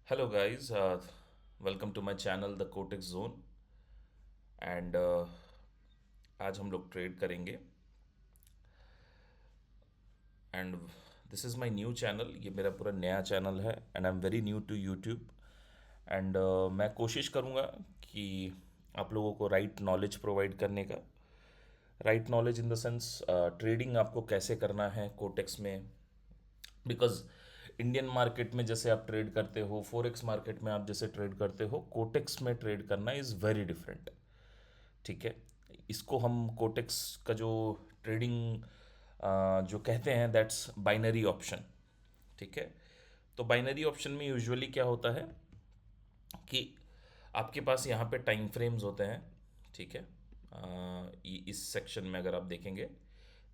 Hello guys, welcome to my channel The Kotex Zone and आज हम लोग trade करेंगे and this is my new channel. ये मेरा पूरा नया चैनल है and I am very new to YouTube and मैं कोशिश करूँगा कि आप लोगों को राइट नॉलेज प्रोवाइड करने का। Right knowledge in the sense trading आपको कैसे करना है कोटेक्स में, बिकॉज इंडियन मार्केट में जैसे आप ट्रेड करते हो, फोरेक्स मार्केट में आप जैसे ट्रेड करते हो, कोटेक्स में ट्रेड करना इज़ वेरी डिफरेंट। ठीक है। इसको हम कोटेक्स का जो ट्रेडिंग जो कहते हैं दैट्स बाइनरी ऑप्शन। ठीक है। तो बाइनरी ऑप्शन में यूजुअली क्या होता है कि आपके पास यहाँ पे टाइम फ्रेम्स होते हैं। ठीक है। इस सेक्शन में अगर आप देखेंगे,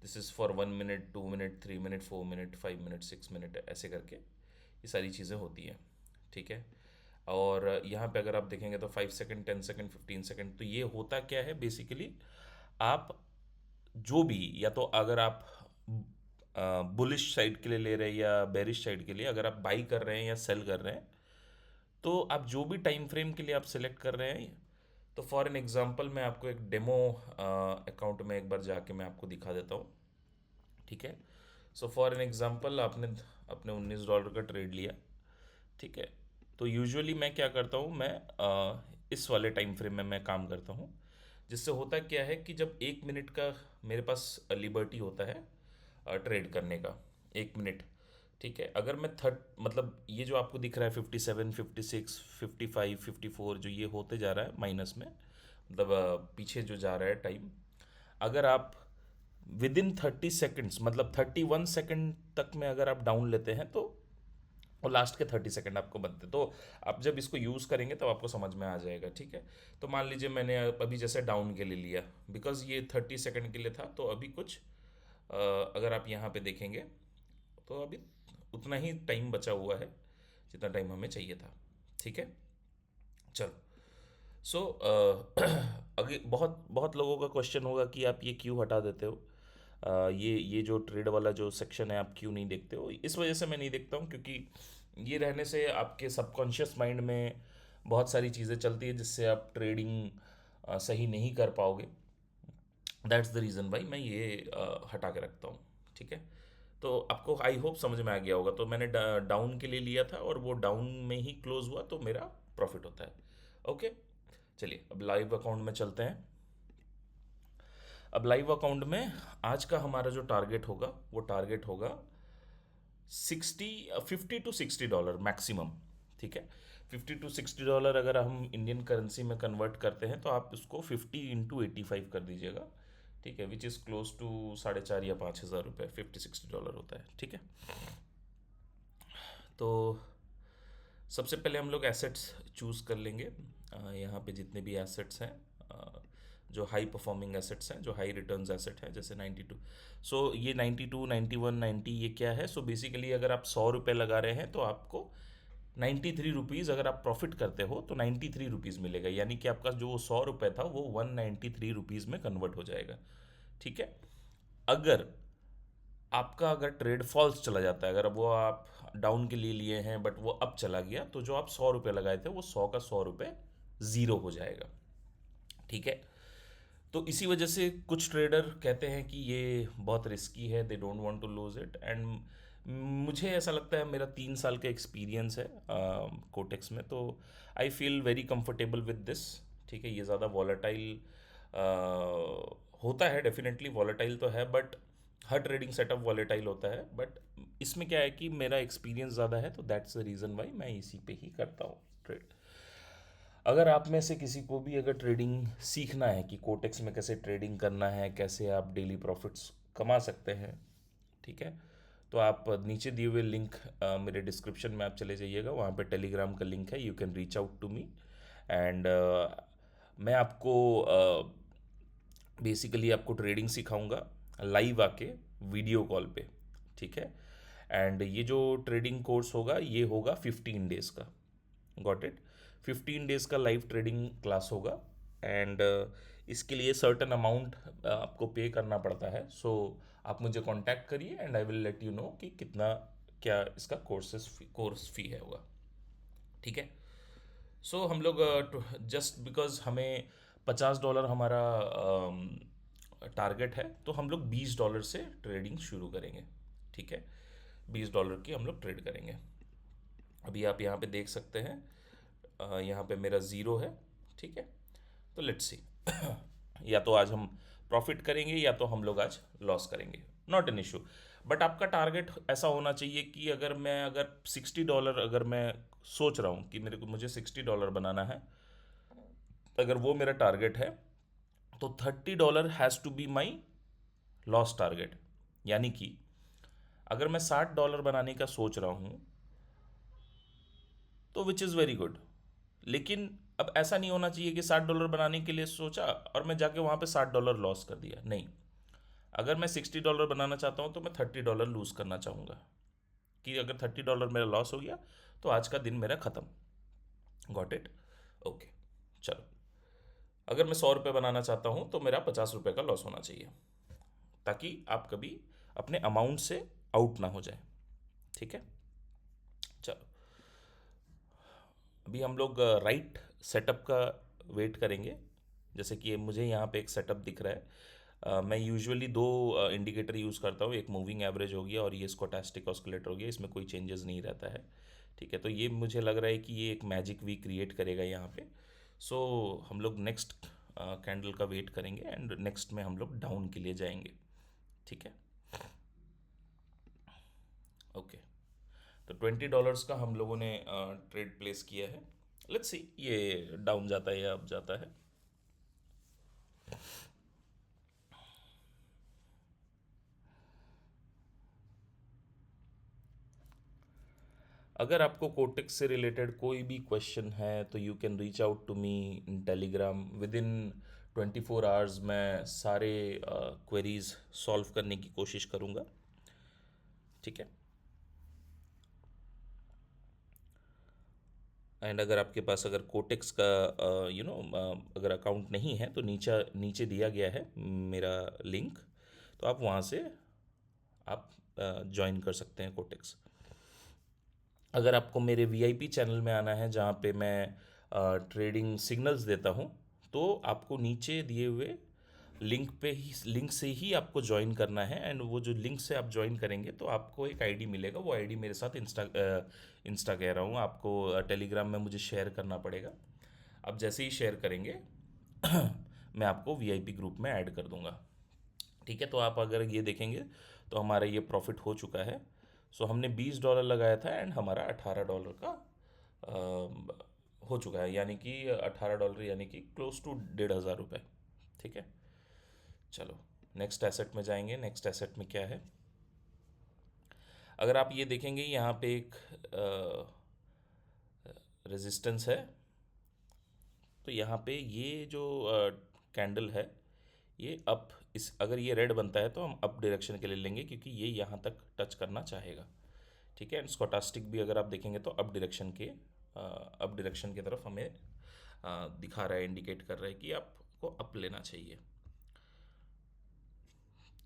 this is for 1 minute, 2 minute, 3 minute, 4 minute, 5 minute, 6 minute, ऐसे करके ये सारी चीज़ें होती हैं। ठीक है। और यहाँ पे अगर आप देखेंगे तो 5 सेकंड, 10 सेकंड, 15 सेकंड। तो ये होता क्या है बेसिकली, आप जो भी, या तो अगर आप बुलिश साइड के लिए ले रहे हैं या बेरिश साइड के लिए, अगर आप बाई कर रहे हैं या सेल कर रहे हैं, तो आप जो भी टाइम फ्रेम के लिए आप सेलेक्ट कर रहे हैं, तो फॉर एन एग्जांपल मैं आपको एक डेमो अकाउंट में एक बार जाके मैं आपको दिखा देता हूँ। ठीक है। सो फॉर एन एग्जांपल आपने अपने $19 का ट्रेड लिया। ठीक है। तो यूजुअली मैं क्या करता हूँ, मैं इस वाले टाइम फ्रेम में मैं काम करता हूँ। जिससे होता क्या है कि जब 1 मिनट का मेरे पास लिबर्टी होता है ट्रेड करने का, 1 मिनट। ठीक है। अगर मैं थर्ट मतलब ये जो आपको दिख रहा है 57, 56, 55, 54, जो ये होते जा रहा है माइनस में, मतलब पीछे जो जा रहा है टाइम, अगर आप विद इन 30 सेकेंड्स, मतलब 31 सेकेंड तक में अगर आप डाउन लेते हैं, तो और लास्ट के 30 सेकेंड आपको बनते, तो आप जब इसको यूज़ करेंगे तब आपको समझ में आ जाएगा। ठीक है। तो मान लीजिए मैंने अभी जैसे डाउन के लिए लिया, बिकॉज ये 30 सेकेंड के लिए था, तो अभी कुछ अगर आप यहाँ पे देखेंगे तो अभी उतना ही टाइम बचा हुआ है जितना टाइम हमें चाहिए था। ठीक है। चलो। सो अगे बहुत बहुत लोगों का क्वेश्चन होगा कि आप ये क्यों हटा देते हो, ये जो ट्रेड वाला जो सेक्शन है आप क्यों नहीं देखते हो। इस वजह से मैं नहीं देखता हूँ क्योंकि ये रहने से आपके सबकॉन्शियस माइंड में बहुत सारी चीज़ें चलती है जिससे आप ट्रेडिंग सही नहीं कर पाओगे। दैट्स द रीज़न भाई मैं ये हटा के रखता हूँ। ठीक है। तो आपको आई होप समझ में आ गया होगा। तो मैंने डाउन के लिए लिया था और वो डाउन में ही क्लोज हुआ, तो मेरा प्रॉफिट होता है। ओके। चलिए अब लाइव अकाउंट में चलते हैं। अब लाइव अकाउंट में आज का हमारा जो टारगेट होगा, वो टारगेट होगा 50 to 60 डॉलर मैक्सिमम। ठीक है। $50 to 60 अगर हम इंडियन करेंसी में कन्वर्ट करते हैं, तो आप उसको 50 into 85 कर दीजिएगा। ठीक है। विच इज़ क्लोज टू 4,500 या 5,000 रुपये, 50-60 डॉलर होता है। ठीक है। तो सबसे पहले हम लोग एसेट्स चूज़ कर लेंगे। यहाँ पे जितने भी एसेट्स हैं, जो हाई परफॉर्मिंग एसेट्स हैं, जो हाई रिटर्न्स एसेट हैं, जैसे 92। सो ये 92, 91, 90 ये क्या है। सो बेसिकली अगर आप $100 लगा रहे हैं तो आपको 93 रुपीज़, अगर आप प्रॉफिट करते हो तो 93 रुपीज़ मिलेगा, यानी कि आपका जो $100 था वो 193 रुपीज़ में कन्वर्ट हो जाएगा। ठीक है। अगर आपका अगर ट्रेड फॉल्स चला जाता है, अगर वो आप डाउन के लिए लिए हैं बट वो अप चला गया, तो जो आप $100 लगाए थे वो 100 का 100 रुपये ज़ीरो हो जाएगा। ठीक है। तो इसी वजह से कुछ ट्रेडर कहते हैं कि ये बहुत रिस्की है, they don't want to lose it. And मुझे ऐसा लगता है, मेरा 3 साल का एक्सपीरियंस है कोटेक्स में, तो I feel very comfortable with this. ठीक है। ये ज़्यादा वॉलेटाइल होता है, डेफिनेटली वॉलेटाइल तो है, but her trading setup volatile होता है, बट इसमें क्या है कि मेरा एक्सपीरियंस ज़्यादा है, तो दैट्स द रीज़न वाई मैं इसी पे ही करता हूँ ट्रेड। अगर आप में से किसी को भी अगर ट्रेडिंग सीखना है कि कोटेक्स में कैसे ट्रेडिंग करना है, कैसे आप डेली प्रॉफिट्स कमा सकते हैं, ठीक है, तो आप नीचे दिए हुए लिंक, मेरे डिस्क्रिप्शन में आप चले जाइएगा, वहाँ पे टेलीग्राम का लिंक है, you can reach out to me. And मैं आपको बेसिकली आपको ट्रेडिंग सिखाऊंगा लाइव आके, वीडियो कॉल पे। ठीक है। एंड ये जो ट्रेडिंग कोर्स होगा ये होगा 15 डेज़ का। Got it. 15 डेज़ का लाइव ट्रेडिंग क्लास होगा। एंड इसके लिए सर्टन अमाउंट आपको पे करना पड़ता है। सो आप मुझे कांटेक्ट करिए and I will let you know कि कितना क्या इसका कोर्स फी है होगा। ठीक है। सो हम लोग जस्ट बिकॉज हमें $50 हमारा टारगेट है, तो हम लोग $20 से ट्रेडिंग शुरू करेंगे। ठीक है, $20 की हम लोग ट्रेड करेंगे। अभी आप यहाँ पे देख सकते हैं, यहाँ पे मेरा ज़ीरो है। ठीक है, तो लेट्स सी या तो आज हम प्रॉफिट करेंगे या तो हम लोग आज लॉस करेंगे, नॉट एन इशू। बट आपका टारगेट ऐसा होना चाहिए कि अगर $60, अगर मैं सोच रहा हूँ कि मुझे $60 बनाना है, अगर वो मेरा टारगेट है, तो $30 has to be my loss target. यानी कि अगर मैं $60 बनाने का सोच रहा हूँ, तो विच इज़ वेरी गुड। लेकिन अब ऐसा नहीं होना चाहिए कि $60 बनाने के लिए सोचा और मैं जाके वहाँ पे $60 लॉस कर दिया। नहीं, अगर मैं $60 बनाना चाहता हूँ तो मैं $30 लूज़ करना चाहूँगा, कि अगर $30 मेरा लॉस हो गया तो आज का दिन मेरा ख़त्म। Got it? ओके, चलो। अगर मैं $100 बनाना चाहता हूँ तो मेरा $50 का लॉस होना चाहिए, ताकि आप कभी अपने अमाउंट से आउट ना हो जाए। ठीक है, चलो। अभी हम लोग राइट सेटअप का वेट करेंगे। जैसे कि मुझे यहाँ पे एक सेटअप दिख रहा है। मैं यूजुअली दो इंडिकेटर यूज़ करता हूँ, एक मूविंग एवरेज हो गया और ये स्कोटास्टिक ऑस्किलेटर हो गया। इसमें कोई चेंजेस नहीं रहता है। ठीक है, तो ये मुझे लग रहा है कि ये एक मैजिक वी क्रिएट करेगा यहाँ पे। सो हम लोग नेक्स्ट कैंडल का वेट करेंगे एंड नेक्स्ट में हम लोग डाउन के लिए जाएंगे। ठीक है, ओके। तो $20 का हम लोगों ने ट्रेड प्लेस किया है। लेट्स सी ये डाउन जाता है या अप जाता है। अगर आपको कोटेक्स से रिलेटेड कोई भी क्वेश्चन है तो you can reach out to me in Telegram. Within 24 hours मैं सारे क्वेरीज सॉल्व करने की कोशिश करूँगा। ठीक है, एंड अगर आपके पास अगर कोटेक्स का अगर अकाउंट नहीं है तो नीचे नीचे दिया गया है मेरा लिंक, तो आप वहाँ से आप ज्वाइन कर सकते हैं कोटेक्स। अगर आपको मेरे वीआईपी चैनल में आना है जहाँ पे मैं ट्रेडिंग सिग्नल्स देता हूँ, तो आपको नीचे दिए हुए लिंक से ही आपको ज्वाइन करना है। एंड वो जो लिंक से आप ज्वाइन करेंगे तो आपको एक आईडी मिलेगा। वो आईडी मेरे साथ इंस्टा कह रहा हूँ, आपको टेलीग्राम में मुझे शेयर करना पड़ेगा। आप जैसे ही शेयर करेंगे मैं आपको वीआईपी ग्रुप में ऐड कर दूंगा। ठीक है, तो आप अगर ये देखेंगे तो हमारा ये प्रॉफिट हो चुका है। सो हमने $20 लगाया था एंड हमारा $18 का हो चुका है, यानी कि $18 यानी कि क्लोज टू 1,500 रुपये। ठीक है, चलो नेक्स्ट एसेट में जाएंगे। नेक्स्ट एसेट में क्या है, अगर आप ये देखेंगे यहाँ पे एक रेजिस्टेंस है। तो यहाँ पे ये जो कैंडल है ये अप, इस अगर ये रेड बनता है तो हम अप डायरेक्शन के लिए लेंगे, क्योंकि ये यहाँ तक टच करना चाहेगा। ठीक है, एंड स्कोटास्टिक भी अगर आप देखेंगे तो अप डायरेक्शन की तरफ हमें दिखा रहा है, इंडिकेट कर रहा है कि आपको अप लेना चाहिए।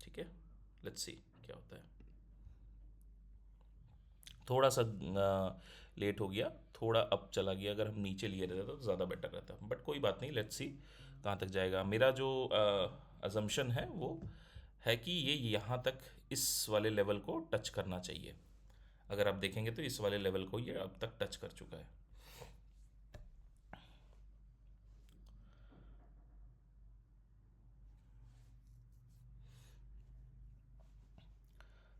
ठीक है, लेट्स सी क्या होता है। थोड़ा सा लेट हो गया, थोड़ा अप चला गया। अगर हम नीचे लिए रहते तो ज़्यादा बेटर रहता, बट कोई बात नहीं। लेट्स सी कहाँ तक जाएगा। मेरा जो अजम्पशन है वो है कि ये यहाँ तक इस वाले लेवल को टच करना चाहिए। अगर आप देखेंगे तो इस वाले लेवल को ये अब तक टच कर चुका है।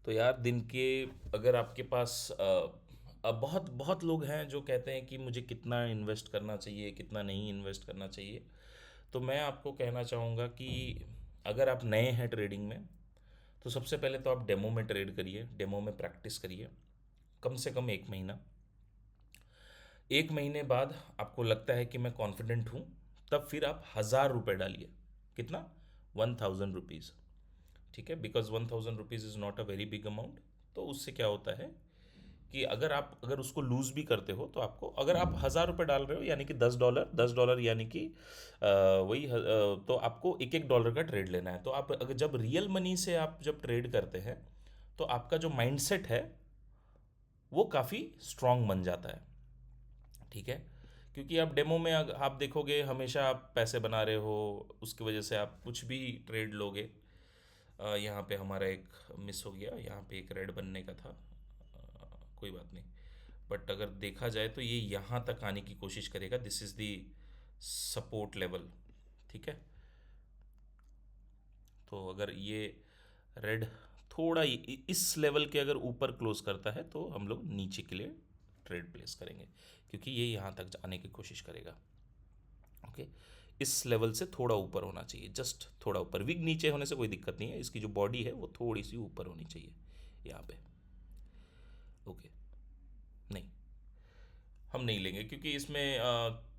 तो यार दिन के, अगर आपके पास अब बहुत बहुत लोग हैं जो कहते हैं कि मुझे कितना इन्वेस्ट करना चाहिए, कितना नहीं इन्वेस्ट करना चाहिए। तो मैं आपको कहना चाहूँगा कि अगर आप नए हैं ट्रेडिंग में, तो सबसे पहले तो आप डेमो में ट्रेड करिए, डेमो में प्रैक्टिस करिए कम से कम 1 महीना। 1 महीने बाद आपको लगता है कि मैं कॉन्फिडेंट हूँ, तब फिर आप $1,000 डालिए। कितना? ₹1,000। ठीक है, because ₹1,000 is not a very big amount. तो उससे क्या होता है कि अगर उसको लूज़ भी करते हो तो आपको, अगर आप $1,000 डाल रहे हो यानी कि $10 यानी कि तो आपको एक एक डॉलर का ट्रेड लेना है। तो आप अगर जब रियल मनी से आप जब ट्रेड करते हैं तो आपका जो माइंडसेट है वो काफ़ी स्ट्रांग बन जाता है। ठीक है। क्योंकि आप डेमो में आप देखोगे हमेशा आप पैसे बना रहे हो, उसकी वजह से आप कुछ भी ट्रेड लोगे। यहाँ पे हमारा एक मिस हो गया, यहाँ पे एक रेड बनने का था। कोई बात नहीं। बट अगर देखा जाए तो ये यहाँ तक आने की कोशिश करेगा, this is the support level. ठीक है। तो अगर ये रेड थोड़ा इस लेवल के अगर ऊपर क्लोज करता है तो हम लोग नीचे के लिए ट्रेड प्लेस करेंगे, क्योंकि ये यहाँ तक आने की कोशिश करेगा। ओके। इस लेवल से थोड़ा ऊपर होना चाहिए, जस्ट थोड़ा ऊपर। विग नीचे होने से कोई दिक्कत नहीं है, इसकी जो बॉडी है वो थोड़ी सी ऊपर होनी चाहिए यहाँ पे। ओके। नहीं, हम नहीं लेंगे क्योंकि इसमें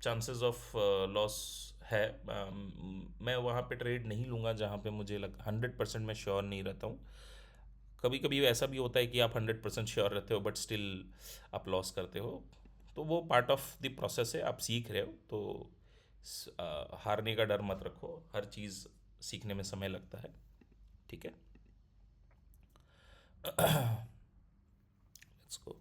चांसेस ऑफ लॉस है। मैं वहाँ पे ट्रेड नहीं लूँगा जहाँ पे मुझे 100% मैं श्योर नहीं रहता हूँ। कभी कभी ऐसा भी होता है कि आप 100% श्योर रहते हो बट स्टिल आप लॉस करते हो। तो वो पार्ट ऑफ द प्रोसेस है, आप सीख रहे हो तो हारने का डर मत रखो। हर चीज़ सीखने में समय लगता है। ठीक है। Let's go.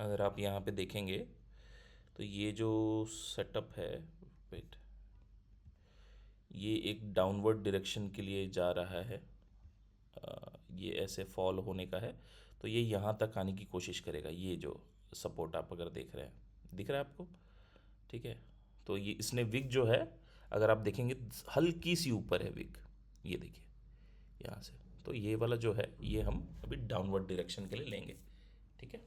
अगर आप यहाँ पे देखेंगे तो ये जो सेटअप है, वेट, ये एक डाउनवर्ड डायरेक्शन के लिए जा रहा है। ये ऐसे फॉल होने का है, तो ये यहाँ तक आने की कोशिश करेगा। ये जो सपोर्ट आप अगर देख रहे हैं, दिख रहा है आपको? ठीक है। तो ये इसने विग जो है, अगर आप देखेंगे हल्की सी ऊपर है विग, ये देखिए यहाँ से। तो ये वाला जो है ये हम अभी डाउनवर्ड डायरेक्शन के लिए लेंगे। ठीक है।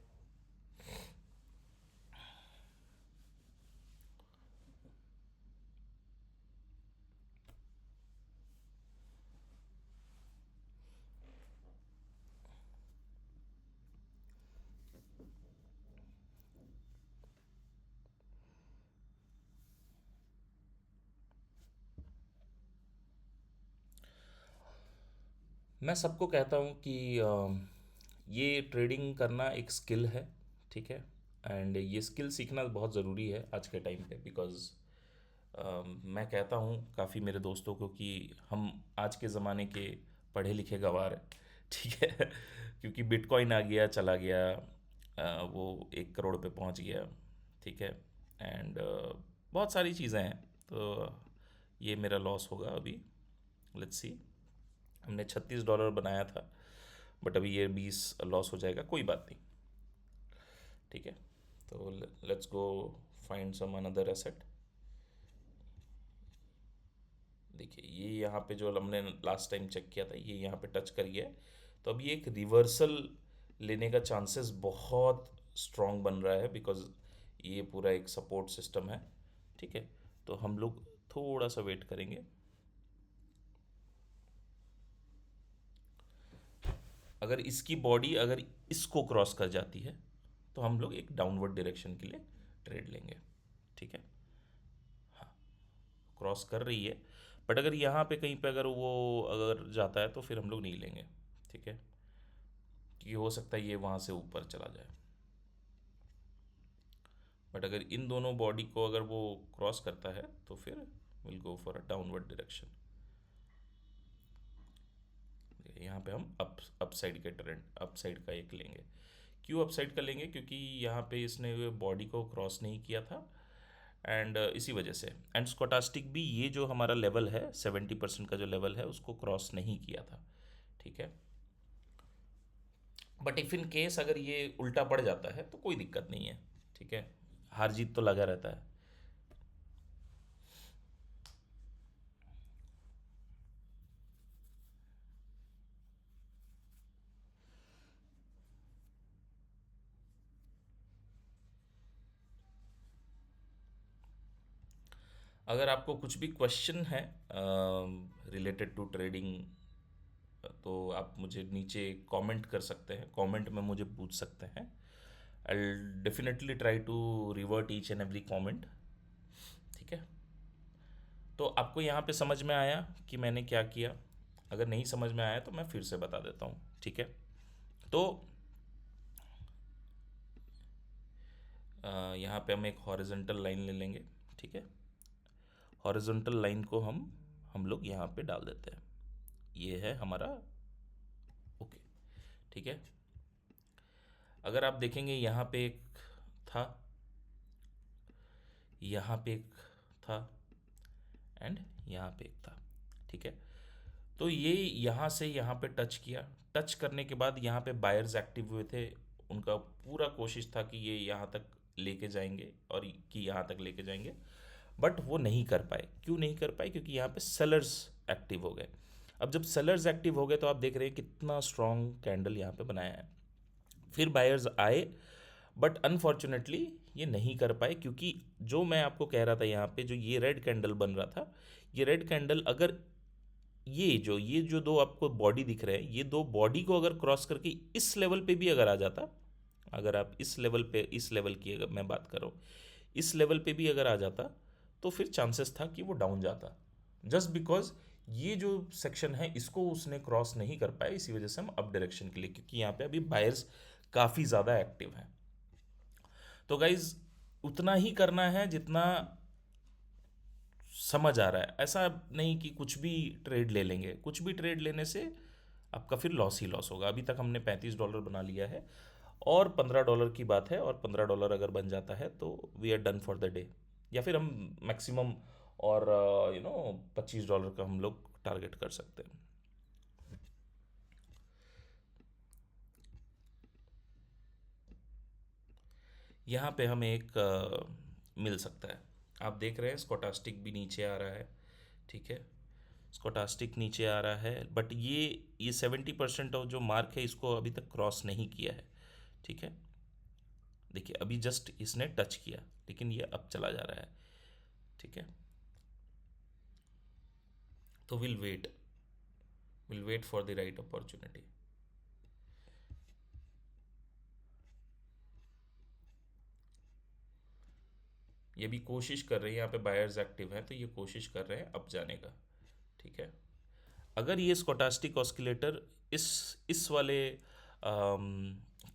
मैं सबको कहता हूँ कि ये ट्रेडिंग करना एक स्किल है। ठीक है। एंड ये स्किल सीखना बहुत ज़रूरी है आज के टाइम पे, बिकॉज़ मैं कहता हूँ काफ़ी मेरे दोस्तों को कि हम आज के ज़माने के पढ़े लिखे गँवार हैं। ठीक है। क्योंकि बिटकॉइन आ गया, चला गया, वो 1 करोड़ पे पहुँच गया। ठीक है। एंड बहुत सारी चीज़ें हैं। तो ये मेरा लॉस होगा अभी। Let's see. हमने $36 बनाया था, बट अभी ये 20 लॉस हो जाएगा, कोई बात नहीं। ठीक है। तो let's go find some another asset. देखिए ये यहाँ पे जो हमने लास्ट टाइम चेक किया था, ये यहाँ पे टच कर गया है। तो अभी एक रिवर्सल लेने का चांसेस बहुत स्ट्रॉन्ग बन रहा है, बिकॉज ये पूरा एक सपोर्ट सिस्टम है। ठीक है। तो हम लोग थोड़ा सा वेट करेंगे। अगर इसकी बॉडी अगर इसको क्रॉस कर जाती है तो हम लोग एक डाउनवर्ड डायरेक्शन के लिए ट्रेड लेंगे। ठीक है। क्रॉस कर रही है, बट अगर यहाँ पे कहीं पे अगर वो अगर जाता है तो फिर हम लोग नहीं लेंगे। ठीक है। कि हो सकता है ये वहाँ से ऊपर चला जाए, बट अगर इन दोनों बॉडी को अगर वो क्रॉस करता है तो फिर will go for a downward direction. यहाँ पे हम अप साइड के ट्रेंड, अप साइड का एक लेंगे। क्यों अप साइड का लेंगे? क्योंकि यहाँ पे इसने बॉडी को क्रॉस नहीं किया था, एंड इसी वजह से। एंड स्कोटास्टिक भी ये जो हमारा लेवल है 70% का जो लेवल है उसको क्रॉस नहीं किया था। ठीक है। बट इफ़ इन केस अगर ये उल्टा पड़ जाता है तो कोई दिक्कत नहीं है। ठीक है। हार जीत तो लगा रहता है। अगर आपको कुछ भी क्वेश्चन है रिलेटेड टू ट्रेडिंग, तो आप मुझे नीचे कमेंट कर सकते हैं, कमेंट में मुझे पूछ सकते हैं। I definitely try to revert each and every comment. ठीक है। तो आपको यहाँ पे समझ में आया कि मैंने क्या किया? अगर नहीं समझ में आया तो मैं फिर से बता देता हूँ। ठीक है। तो यहाँ पे हम एक हॉरिजॉन्टल लाइन ले लेंगे। ठीक है। हॉरिजॉन्टल लाइन को हम लोग यहाँ पे डाल देते हैं। ये है हमारा। ओके। ठीक है। अगर आप देखेंगे यहाँ पे एक था, यहाँ पे एक था, एंड यहाँ पे एक था, ठीक है। तो ये यहाँ से यहाँ पे टच किया, टच करने के बाद यहाँ पे बायर्स एक्टिव हुए थे। उनका पूरा कोशिश था कि ये यहाँ तक लेके जाएंगे और कि यहाँ तक लेके जाएंगे, बट वो नहीं कर पाए। क्यों नहीं कर पाए? क्योंकि यहाँ पे सेलर्स एक्टिव हो गए। अब जब सेलर्स एक्टिव हो गए तो आप देख रहे हैं कितना स्ट्रॉन्ग कैंडल यहाँ पे बनाया है। फिर बायर्स आए, बट अनफॉर्चुनेटली ये नहीं कर पाए, क्योंकि जो मैं आपको कह रहा था, यहाँ पे जो ये रेड कैंडल बन रहा था, ये रेड कैंडल अगर ये जो दो आपको बॉडी दिख रहे हैं, ये दो बॉडी को अगर क्रॉस करके इस लेवल पे भी अगर आ जाता, अगर आप इस लेवल पे, इस लेवल की अगर मैं बात कर रहा हूँ, इस लेवल पे भी अगर आ जाता, तो फिर चांसेस था कि वो डाउन जाता। जस्ट बिकॉज ये जो सेक्शन है इसको उसने क्रॉस नहीं कर पाया, इसी वजह से हम अप डायरेक्शन के लिए, क्योंकि यहाँ पे अभी बायर्स काफ़ी ज़्यादा एक्टिव हैं। तो गाइज उतना ही करना है जितना समझ आ रहा है। ऐसा नहीं कि कुछ भी ट्रेड ले लेंगे, कुछ भी ट्रेड लेने से आपका फिर लॉस ही लॉस होगा। अभी तक हमने $35 बना लिया है, और $15 की बात है, और $15 अगर बन जाता है तो we are done for the day. या फिर हम मैक्सिमम और $25 का हम लोग टारगेट कर सकते हैं। यहाँ पे हमें एक मिल सकता है। आप देख रहे हैं स्कोटास्टिक भी नीचे आ रहा है, ठीक है। स्कोटास्टिक नीचे आ रहा है, बट ये 70% ऑफ जो मार्क है इसको अभी तक क्रॉस नहीं किया है, ठीक है। देखिए अभी जस्ट इसने टच किया, लेकिन ये अब चला जा रहा है, ठीक है। तो will wait for the right opportunity. ये भी कोशिश कर रहे हैं, यहाँ पे बायर्स एक्टिव हैं, तो ये कोशिश कर रहे हैं अप जाने का, ठीक है। अगर ये स्कोटास्टिक ऑस्किलेटर इस वाले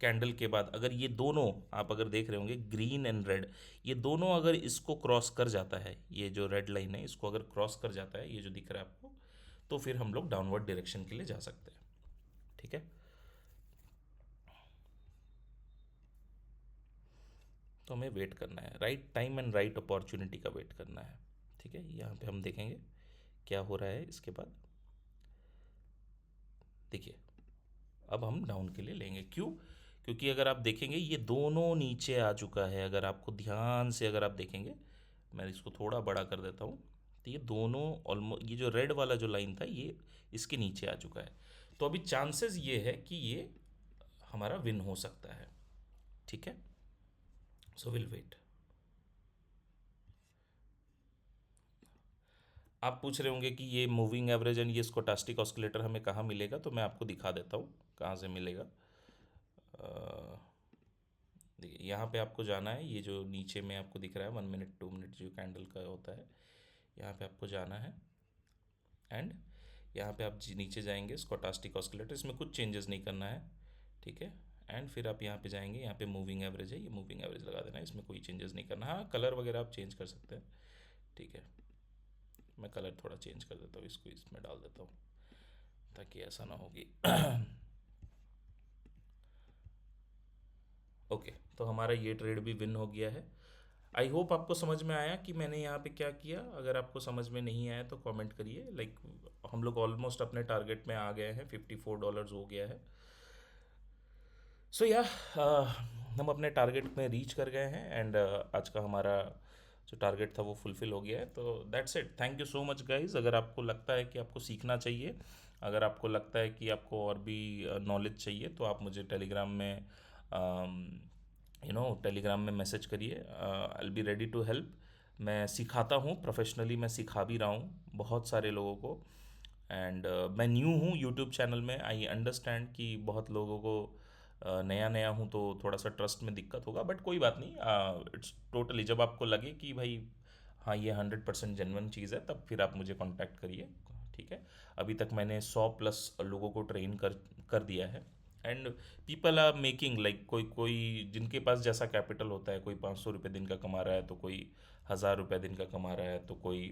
कैंडल के बाद, अगर ये दोनों, आप अगर देख रहे होंगे ग्रीन एंड रेड, ये दोनों अगर इसको क्रॉस कर जाता है, ये जो रेड लाइन है इसको अगर क्रॉस कर जाता है, ये जो दिख रहा है आपको, तो फिर हम लोग डाउनवर्ड डायरेक्शन के लिए जा सकते हैं, ठीक है। तो हमें वेट करना है, right time and right opportunity का वेट करना है, ठीक है। यहाँ पे हम देखेंगे क्या हो रहा है इसके बाद। देखिए अब हम डाउन के लिए लेंगे, क्यों? क्योंकि अगर आप देखेंगे ये दोनों नीचे आ चुका है। अगर आपको ध्यान से अगर आप देखेंगे, मैं इसको थोड़ा बड़ा कर देता हूँ, तो ये दोनों ऑलमोस्ट, ये जो रेड वाला जो लाइन था ये इसके नीचे आ चुका है। तो अभी चांसेस ये है कि ये हमारा विन हो सकता है, ठीक है। So will wait. आप पूछ रहे होंगे कि ये मूविंग एवरेज एंड ये स्कोटास्टिक ऑस्किलेटर हमें कहाँ मिलेगा, तो मैं आपको दिखा देता हूँ कहाँ से मिलेगा। देखिए यहाँ पे आपको जाना है, ये जो नीचे में आपको दिख रहा है 1 मिनट 2 मिनट जो कैंडल का होता है, यहाँ पे आपको जाना है, एंड यहाँ पे आप नीचे जाएंगे स्कोटास्टिक ऑस्किलेटर, इसमें कुछ चेंजेस नहीं करना है, ठीक है। एंड फिर आप यहाँ पे जाएंगे, यहाँ पे मूविंग एवरेज है, ये मूविंग एवरेज लगा देना है, इसमें कोई चेंजेस नहीं करना। हाँ कलर वगैरह आप चेंज कर सकते हैं, ठीक है। मैं कलर थोड़ा चेंज कर देता हूँ, इसको इसमें डाल देता हूँ ताकि ऐसा ना होगी। ओके, तो हमारा ये ट्रेड भी विन हो गया है। आई होप आपको समझ में आया कि मैंने यहाँ पे क्या किया। अगर आपको समझ में नहीं आया तो कमेंट करिए। लाइक हम लोग ऑलमोस्ट अपने टारगेट में आ गए हैं, $54 हो गया है। सो या हम अपने टारगेट में रीच कर गए हैं, एंड आज का हमारा जो टारगेट था वो फुलफ़िल हो गया है। तो that's it, thank you so much guys. अगर आपको लगता है कि आपको सीखना चाहिए, अगर आपको लगता है कि आपको और भी नॉलेज चाहिए, तो आप मुझे टेलीग्राम में टेलीग्राम में मैसेज करिए। I will be ready to help. मैं सिखाता हूँ प्रोफेशनली, मैं सिखा भी रहा हूँ बहुत सारे लोगों को। एंड मैं न्यू हूँ यूट्यूब चैनल में, आई अंडरस्टैंड कि बहुत लोगों को नया नया हूँ तो थोड़ा सा ट्रस्ट में दिक्कत होगा, बट कोई बात नहीं। इट्स टोटली, जब आपको लगे कि भाई हाँ ये 100% जेन्युइन चीज़ है, तब फिर आप मुझे कांटेक्ट करिए, ठीक है। अभी तक मैंने 100+ लोगों को ट्रेन कर कर दिया है, and people are making, like कोई कोई जिनके पास जैसा कैपिटल होता है, कोई 500 रुपये दिन का कमा रहा है, तो कोई 1000 रुपये दिन का कमा रहा है, तो कोई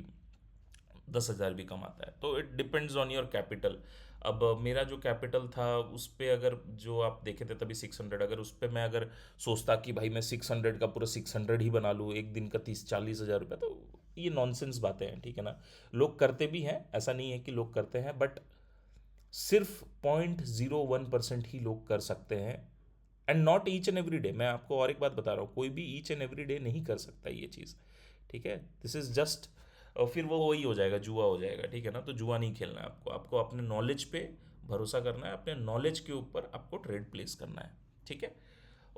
10,000 भी कमाता है। तो it depends on your capital. अब मेरा जो कैपिटल था उस पे अगर जो आप देखे थे तभी 600, अगर उस पे मैं अगर सोचता कि भाई मैं 600 का पूरा 600 ही बना लूँ एक दिन का 30-40 हज़ार रुपये, तो ये नॉनसेंस बातें हैं, ठीक है ना। लोग करते भी हैं, ऐसा नहीं है कि लोग करते हैं, बट सिर्फ 0.01% ही लोग कर सकते हैं। And not each and every day. मैं आपको और एक बात बता रहा हूँ, कोई भी ईच एंड एवरी डे नहीं कर सकता ये चीज़, ठीक है। दिस इज़ जस्ट, फिर वो वही हो जाएगा, जुआ हो जाएगा, ठीक है ना। तो जुआ नहीं खेलना है आपको, आपको अपने नॉलेज पे भरोसा करना है, अपने नॉलेज के ऊपर आपको ट्रेड प्लेस करना है, ठीक है।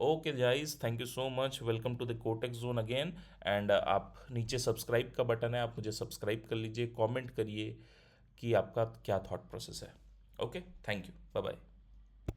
Okay guys, thank you so much, welcome to the Kotex zone again. And आप नीचे सब्सक्राइब का बटन है, आप मुझे सब्सक्राइब कर लीजिए, कमेंट करिए कि आपका क्या थॉट प्रोसेस है। Okay, thank you, bye bye.